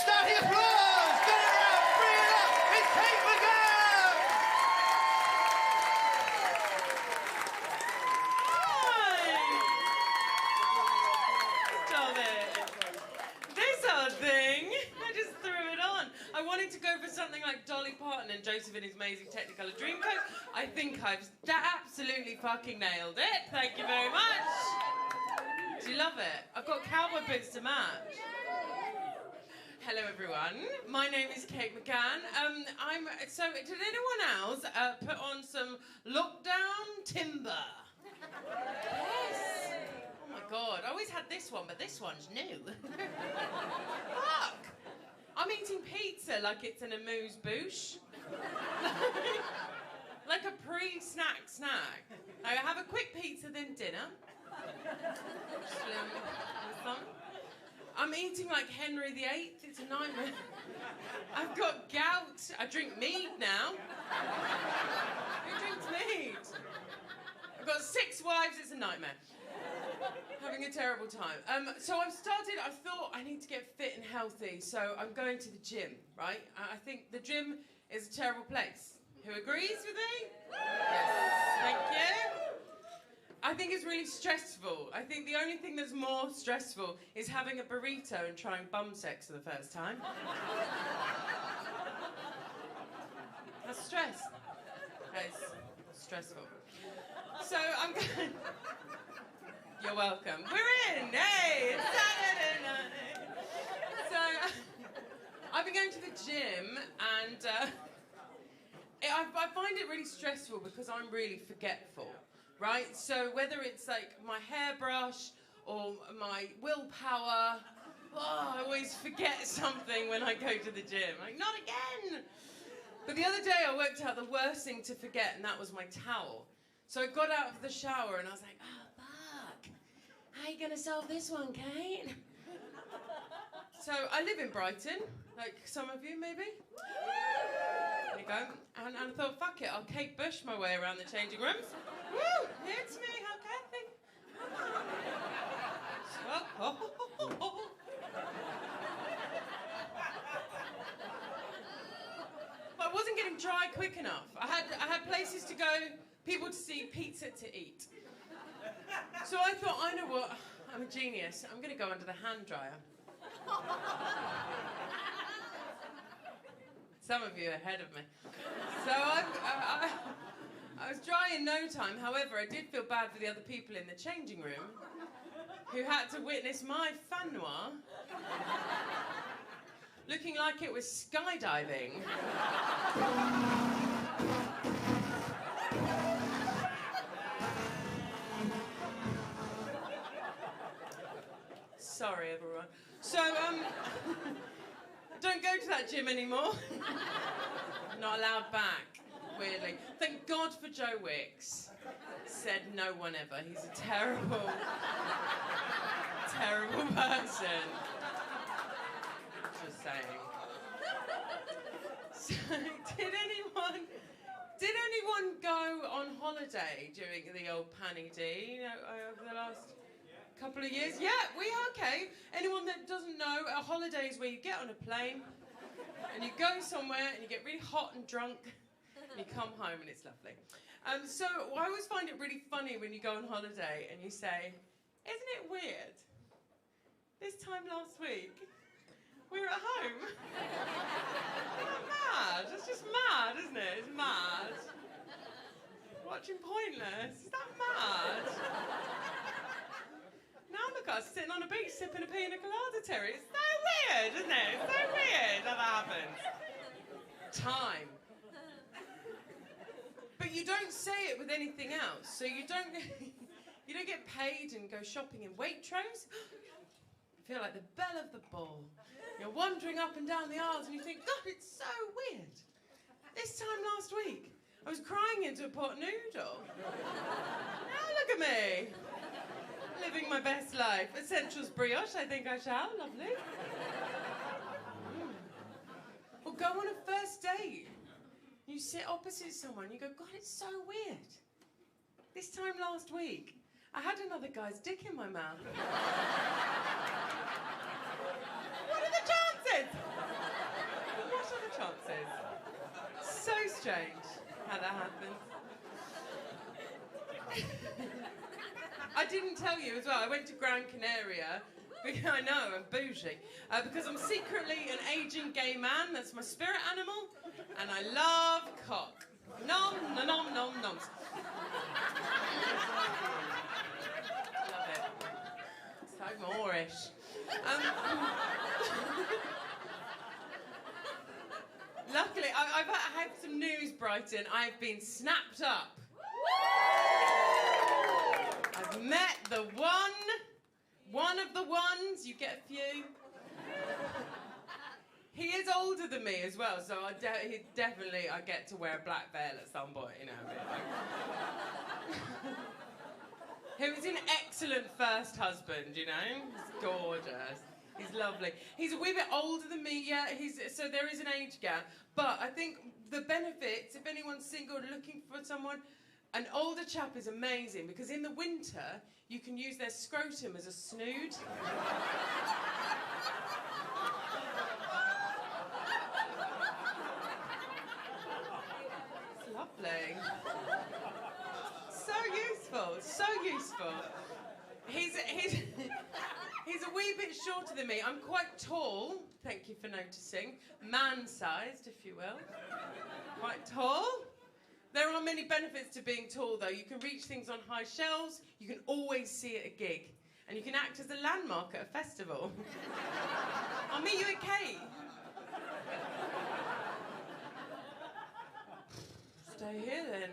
Start the applause! Get it out! Bring it up! It's Kate McGann! Hi! Stop it. This old thing. I just threw it on. I wanted to go for something like Dolly Parton and Joseph in his amazing Technicolor Dreamcoat. I think I've absolutely fucking nailed it. Thank you very much. Do you love it? I've got cowboy boots to match. Hello everyone, my name is Kate McGann. So did anyone else put on some lockdown timber? Yes. Oh my god, I always had this one, but this one's new. Fuck! I'm eating pizza like it's an amuse-bouche. Like a pre-snack snack. I have a quick pizza, then dinner. I'm eating like Henry VIII, it's a nightmare. I've got gout, I drink mead now. Who drinks mead? I've got 6 wives, it's a nightmare. Having a terrible time. So I thought I need to get fit and healthy, so I'm going to the gym, right? I think the gym is a terrible place. Who agrees with me? Yes, thank you. I think it's really stressful. I think the only thing that's more stressful is having a burrito and trying bum sex for the first time. That's stress. That is stressful. So I'm going... You're welcome. We're in! Hey! It's Saturday night! So, I've been going to the gym and I find it really stressful because I'm really forgetful. Right? So whether it's like my hairbrush or my willpower, I always forget something when I go to the gym. Like, not again! But the other day I worked out the worst thing to forget, and that was my towel. So I got out of the shower and I was like, oh, fuck. How are you gonna solve this one, Kate? So I live in Brighton, like some of you maybe. There you go. And I thought, fuck it, I'll Kate Bush my way around the changing rooms. Woo! It's me, how Kathy. But I wasn't getting dry quick enough. I had places to go, people to see, pizza to eat. So I thought, I know what, I'm a genius. I'm gonna go under the hand dryer. Some of you are ahead of me. So I was dry in no time. However, I did feel bad for the other people in the changing room who had to witness my fan noir looking like it was skydiving. Sorry, everyone. So, don't go to that gym anymore. Not allowed back, weirdly. Thank God for Joe Wicks. Said no one ever. He's a terrible, terrible person. Just saying. So, did anyone go on holiday during the old Panny D, over the last couple of years? Yeah, we are okay. Anyone that doesn't know, a holiday is where you get on a plane and you go somewhere and you get really hot and drunk and you come home and it's lovely. So I always find it really funny when you go on holiday and you say, isn't it weird? This time last week, we were at home. Isn't that mad? It's just mad, isn't it? It's mad. Watching Pointless. Is that mad? Now look at us sitting on a beach sipping a pina colada, Terry. It's so weird, isn't it? It's so weird how that happens. Time. But you don't say it with anything else. So you don't get paid and go shopping in Waitrose. You feel like the belle of the ball. You're wandering up and down the aisles and you think, God, it's so weird. This time last week, I was crying into a pot noodle. Now look at me. Living my best life. Essentials brioche, I think I shall. Lovely. Or go on a first date. You sit opposite someone, you go, God, it's so weird. This time last week, I had another guy's dick in my mouth. What are the chances? strange how that happens. I didn't tell you as well, I went to Gran Canaria. I know, I'm bougie. Because I'm secretly an aging gay man. That's my spirit animal. And I love cock. Nom, nom, nom, nom, noms. Love it. So Moorish. Luckily, I've had some news, Brighton. I've been snapped up. I've met the one of the ones. You get a few. He is older than me as well, so I get to wear a black veil at some point, you know. He was an excellent first husband, you know. He's gorgeous. He's lovely. He's a wee bit older than me, yeah. So there is an age gap. But I think the benefits, if anyone's single and looking for someone, an older chap is amazing because in the winter you can use their scrotum as a snood. It's lovely. So useful, so useful. He's a wee bit shorter than me. I'm quite tall, thank you for noticing. Man-sized, if you will. Quite tall. There are many benefits to being tall, though. You can reach things on high shelves, you can always see at a gig, and you can act as a landmark at a festival. I'll meet you at Kate. Stay here, then.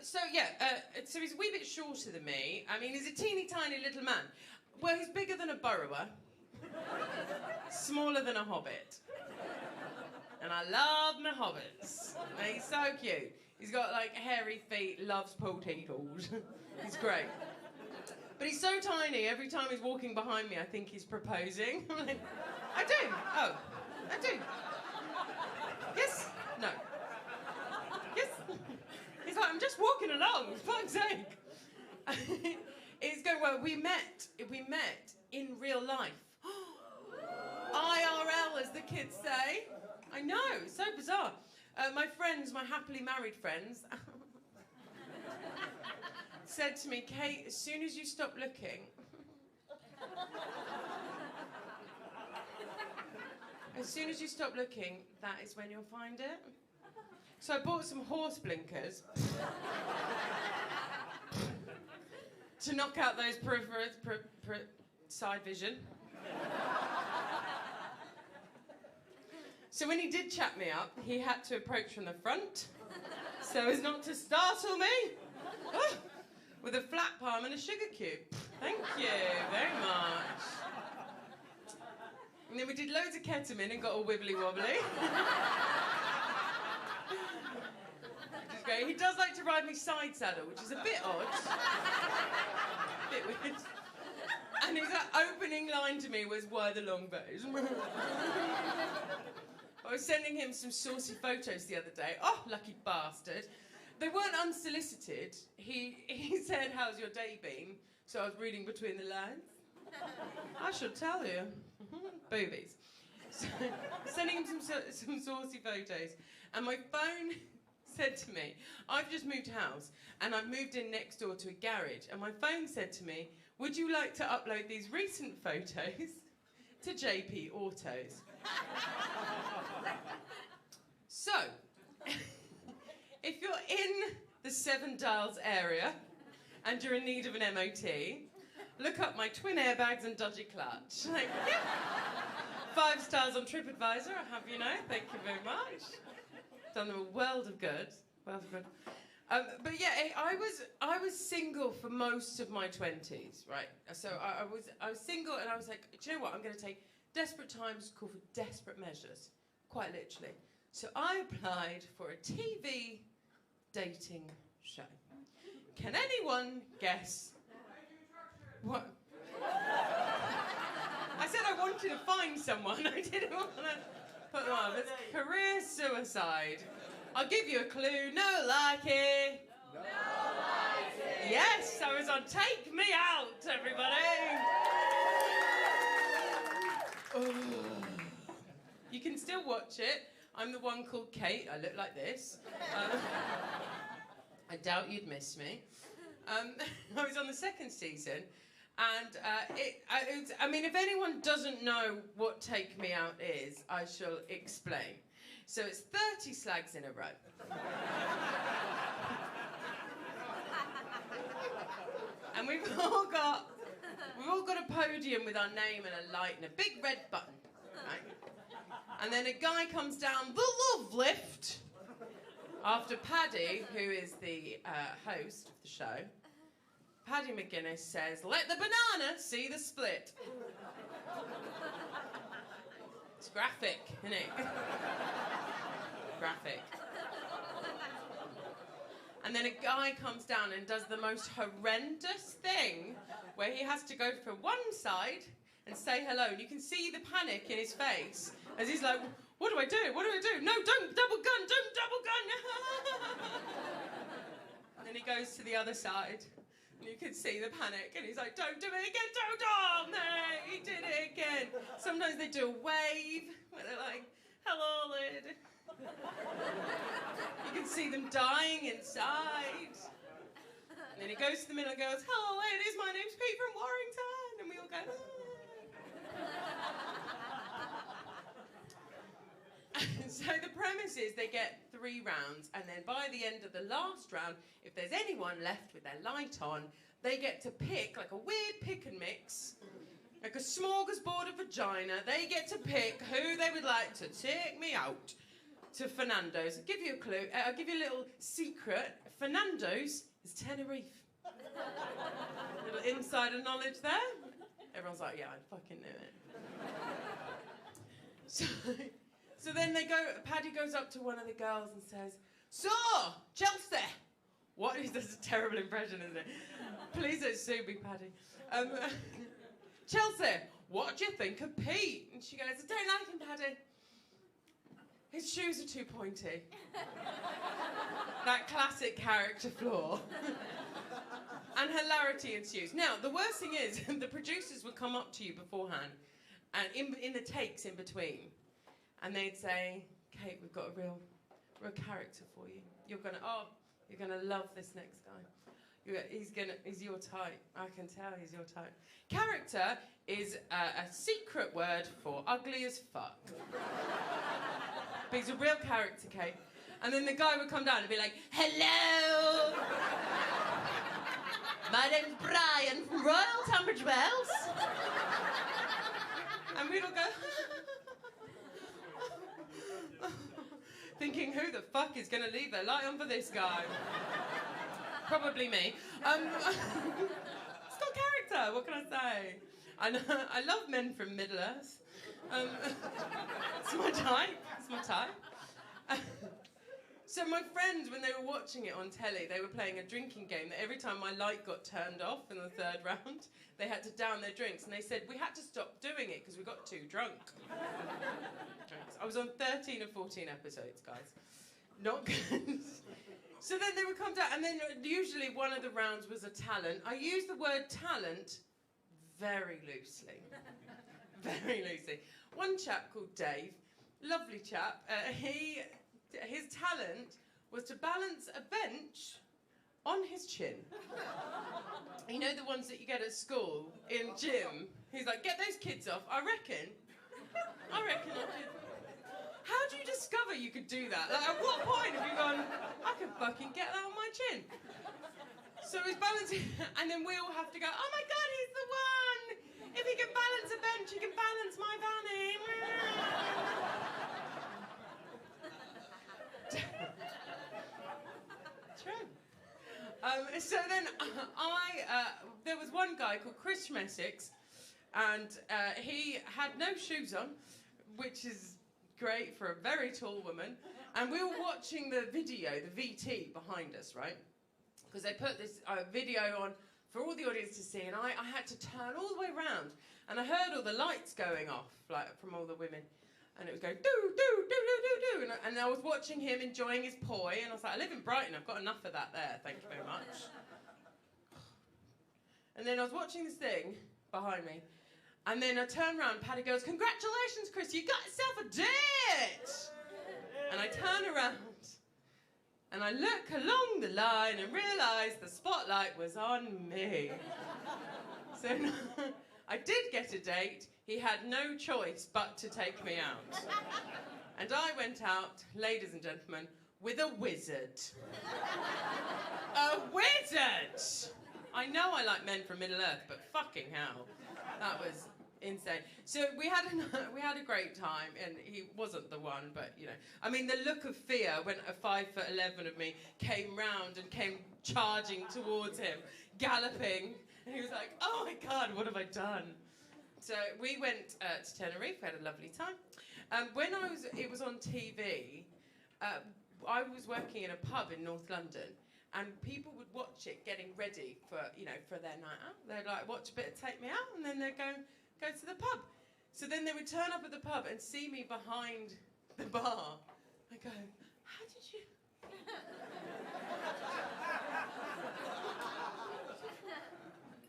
So he's a wee bit shorter than me. I mean, he's a teeny tiny little man. Well, he's bigger than a burrower, smaller than a hobbit. And I love my hobbits. And he's so cute. He's got, like, hairy feet, loves potatoes. He's great. But he's so tiny, every time he's walking behind me, I think he's proposing. I'm like, I do. Oh, I do. Yes. No. Yes. He's like, I'm just walking along, for fuck's sake. He's going, well, we met in real life. IRL, as the kids say. I know, it's so bizarre. My friends, my happily married friends, said to me, Kate, as soon as you stop looking, that is when you'll find it. So I bought some horse blinkers to knock out those side vision. So when he did chat me up, he had to approach from the front so as not to startle me with a flat palm and a sugar cube. Thank you very much. And then we did loads of ketamine and got all wibbly wobbly. Which is great. He does like to ride me side saddle, which is a bit odd. A bit weird. And his opening line to me was, why the long bows? I was sending him some saucy photos the other day. Oh, lucky bastard. They weren't unsolicited. He said, how's your day been? So I was reading between the lines. I should tell you. Boobies. So, sending him some saucy photos. And my phone said to me, I've just moved house and I've moved in next door to a garage. And my phone said to me, would you like to upload these recent photos to JP Autos? So, if you're in the Seven Dials area and you're in need of an MOT, look up my twin airbags and dodgy clutch. Like, yeah. 5 stars on TripAdvisor, I'll have you know. Thank you very much. Done them a world of good. World of good. But yeah, I was single for most of my 20s, right? So I was single, and I was like, do you know what? I'm going to take desperate times call for desperate measures, quite literally. So I applied for a TV dating show. Can anyone guess what? I said I wanted to find someone. I didn't want to put them on. It's career suicide. I'll give you a clue. No likey. No likey. Yes, I was on Take Me Out, everybody. Oh. You can still watch it. I'm the one called Kate. I look like this. I doubt you'd miss me. I was on the second season, and I mean, if anyone doesn't know what Take Me Out is, I shall explain. So it's 30 slags in a row. And we've all got a podium with our name and a light and a big red button, right? And then a guy comes down the love lift after Paddy, who is the host of the show. Paddy McGann says, "Let the banana see the split." It's graphic, isn't it? Graphic. And then a guy comes down and does the most horrendous thing where he has to go from one side and say hello. And you can see the panic in his face as he's like, what do I do? What do I do? No, don't double gun, don't double gun. And then he goes to the other side and you can see the panic and he's like, don't do it again, don't, oh no, he did it again. Sometimes they do a wave where they're like, hello, lid. You can see them dying inside. And then he goes to the middle and goes, hello ladies, my name's Pete from Warrington. And we all go, So the premise is they get 3 rounds, and then by the end of the last round, if there's anyone left with their light on, they get to pick, like a weird pick and mix, like a smorgasbord of vagina. They get to pick who they would like to take me out to Fernando's. I'll give you a clue. I'll give you a little secret. Fernando's is Tenerife. Little insider knowledge there. Everyone's like, yeah, I fucking knew it. So then Paddy goes up to one of the girls and says, so, Chelsea, what is this? A terrible impression, isn't it? Please don't sue me, Paddy. Chelsea, what do you think of Pete? And she goes, I don't like him, Paddy. His shoes are too pointy. That classic character flaw. And hilarity ensues. Now, the worst thing is, the producers would come up to you beforehand, and in the takes in between, and they'd say, Kate, we've got a real character for you. You're gonna love this next guy. He's your type. I can tell he's your type. Character is a secret word for ugly as fuck. But he's a real character, Kate. And then the guy would come down and be like, hello! My name's Brian from Royal Tunbridge Wells. And we'd all go, thinking, who the fuck is going to leave their light on for this guy? Probably me. It's got character, what can I say? I love men from Middle-earth. It's my type. So my friends, when they were watching it on telly, they were playing a drinking game that every time my light got turned off in the 3rd round, they had to down their drinks, and they said, we had to stop doing it because we got too drunk. I was on 13 or 14 episodes, guys. Not good. So then they would come down, and then usually one of the rounds was a talent. I use the word talent very loosely. Very loosely. One chap called Dave, lovely chap, his talent was to balance a bench on his chin. You know the ones that you get at school in gym? He's like, get those kids off. I reckon I did. How do you discover you could do that? Like, at what point have you gone, I can fucking get that on my chin? So he's balancing, and then we all have to go, oh my God, he's the one! If he can balance a bench, he can balance my fanny. True. So then there was one guy called Chris Messick, and he had no shoes on, which is great for a very tall woman. And we were watching the video, the VT behind us, right? Because they put this video on for all the audience to see, and I had to turn all the way around, and I heard all the lights going off, like from all the women, and it was going do do do do do do, and I was watching him enjoying his poi, and I was like, I live in Brighton, I've got enough of that there, thank you very much. And then I was watching this thing behind me, and then I turned around, Paddy goes, congratulations, Chris, you got yourself a date! And I turn around and I look along the line and realise the spotlight was on me. So I did get a date. He had no choice but to take me out. And I went out, ladies and gentlemen, with a wizard. A wizard! I know I like men from Middle-earth, but fucking hell. That was insane. So we had a great time, and he wasn't the one, but, you know. I mean, the look of fear when a 5'11" of me came round and came charging towards him, galloping, and he was like, oh my God, what have I done? So we went to Tenerife, we had a lovely time. When it was on TV, I was working in a pub in North London, and people would watch it getting ready for their night out. They'd like watch a bit of Take Me Out, and then they'd go to the pub. So then they would turn up at the pub and see me behind the bar. I go, how did you?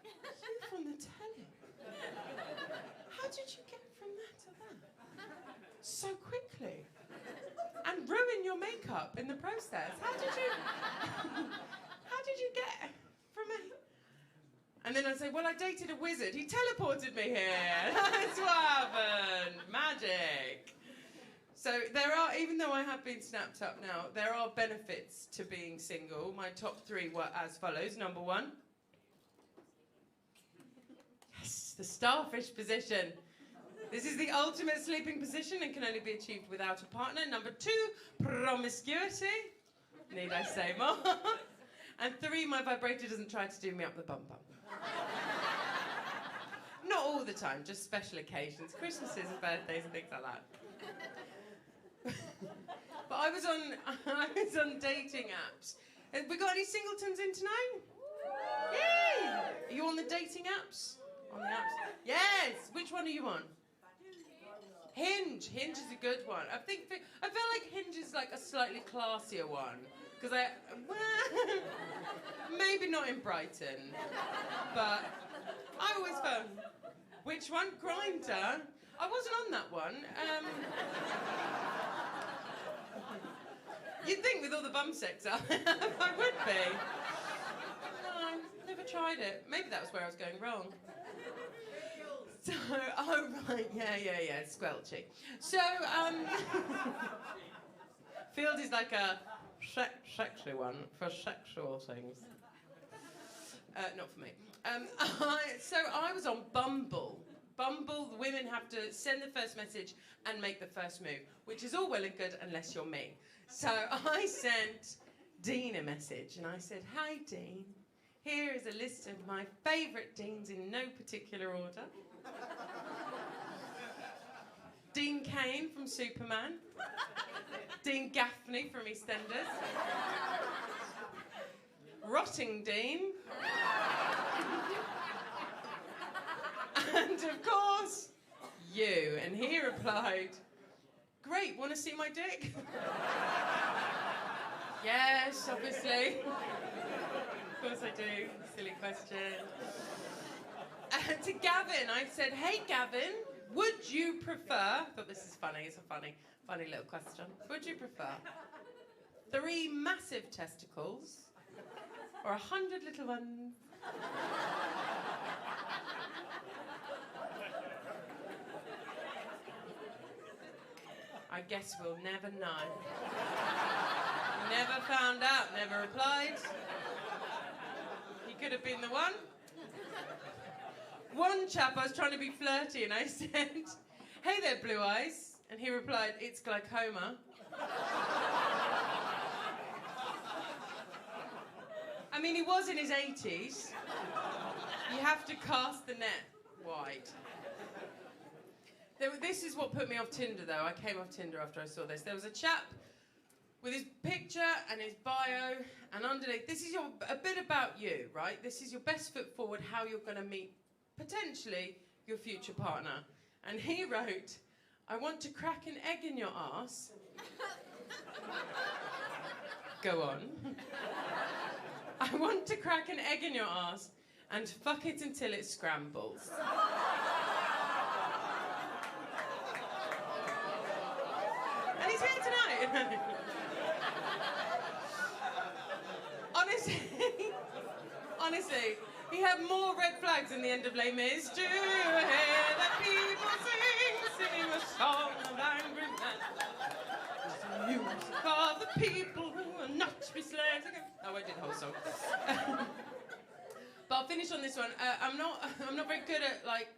You from the telly? How did you get from that to that? So quickly. And ruin your makeup in the process. How did you get from it? And then I'd say, well, I dated a wizard. He teleported me here. That's what happened. Magic. So there are, even though I have been snapped up now, there are benefits to being single. My top 3 were as follows. Number 1. Yes, the starfish position. This is the ultimate sleeping position and can only be achieved without a partner. Number 2, promiscuity. Need I say more? And 3, my vibrator doesn't try to do me up the bum bum. Not all the time, just special occasions, Christmases and birthdays and things like that. But I was on dating apps. Have we got any singletons in tonight? Yay! Are you on the dating apps? On the apps? Yes! Which one are you on? Hinge. Hinge is a good one. I feel like Hinge is like a slightly classier one. Because maybe not in Brighton, but I always found, which one? Grindr? I wasn't on that one. You'd think with all the bum sex I would be. No, never tried it. Maybe that was where I was going wrong. So, oh right, yeah, squelchy. So, Field is like a sexy one for sexual things. Not for me. So I was on Bumble. Bumble, the women have to send the first message and make the first move, which is all well and good unless you're me. So I sent Dean a message and I said, hi Dean, here is a list of my favourite Deans in no particular order. Dean Kane from Superman. Dean Gaffney from EastEnders. Rotting Dean. And of course, you. And he replied, great, want to see my dick? Yes, obviously. Of course I do. Silly question. To Gavin, I said, hey Gavin, would you prefer, I thought this is funny, it's a funny little question. Would you prefer 3 massive testicles or 100 little ones? I guess we'll never know. Never found out, never replied. He could have been the one. One chap, I was trying to be flirty and I said, hey there, Blue Eyes. And he replied, it's glaucoma. I mean, he was in his 80s. You have to cast the net wide. This is what put me off Tinder, though. I came off Tinder after I saw this. There was a chap with his picture and his bio, and underneath, this is a bit about you, right? This is your best foot forward, how you're going to meet, potentially, your future partner. And he wrote, I want to crack an egg in your arse. Go on. I want to crack an egg in your arse and fuck it until it scrambles. And he's here tonight. right. Honestly, he had more red flags in the end of Les Mis. Do you hear that people singing a song of angry men? It's the music of the people who are not to be slaves. Okay. I won't do the whole song. But I'll finish on this one. I'm not very good at like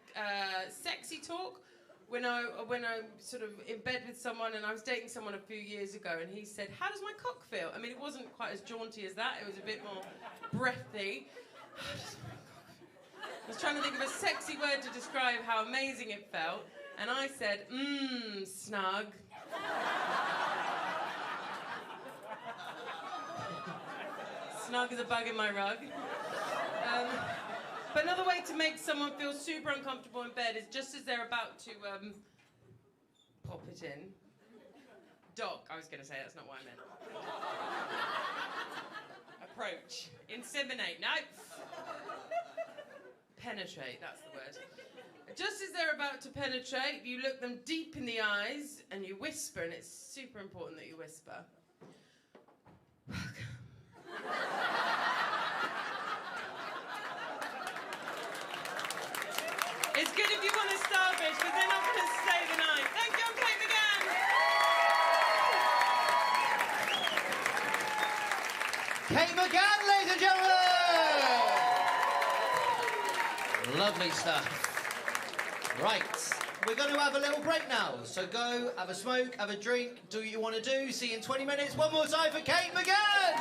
sexy talk. When I'm sort of in bed with someone, and I was dating someone a few years ago, and he said, "How does my cock feel?" I mean, it wasn't quite as jaunty as that. It was a bit more breathy. I was trying to think of a sexy word to describe how amazing it felt, and I said, snug. Snug as a bug in my rug. But another way to make someone feel super uncomfortable in bed is just as they're about to pop it in. Dock, I was going to say, that's not what I meant. Approach. Inseminate, no. Penetrate, that's the word. Just as they're about to penetrate, you look them deep in the eyes and you whisper, and it's super important that you whisper. It's good if you want to starfish, but they're not going to stay the night. Thank you, I'm Kate McGann. Kate McGann, ladies and gentlemen! Lovely stuff. Right, we're going to have a little break now. So go, have a smoke, have a drink, do what you want to do. See you in 20 minutes. One more time for Kate McGann!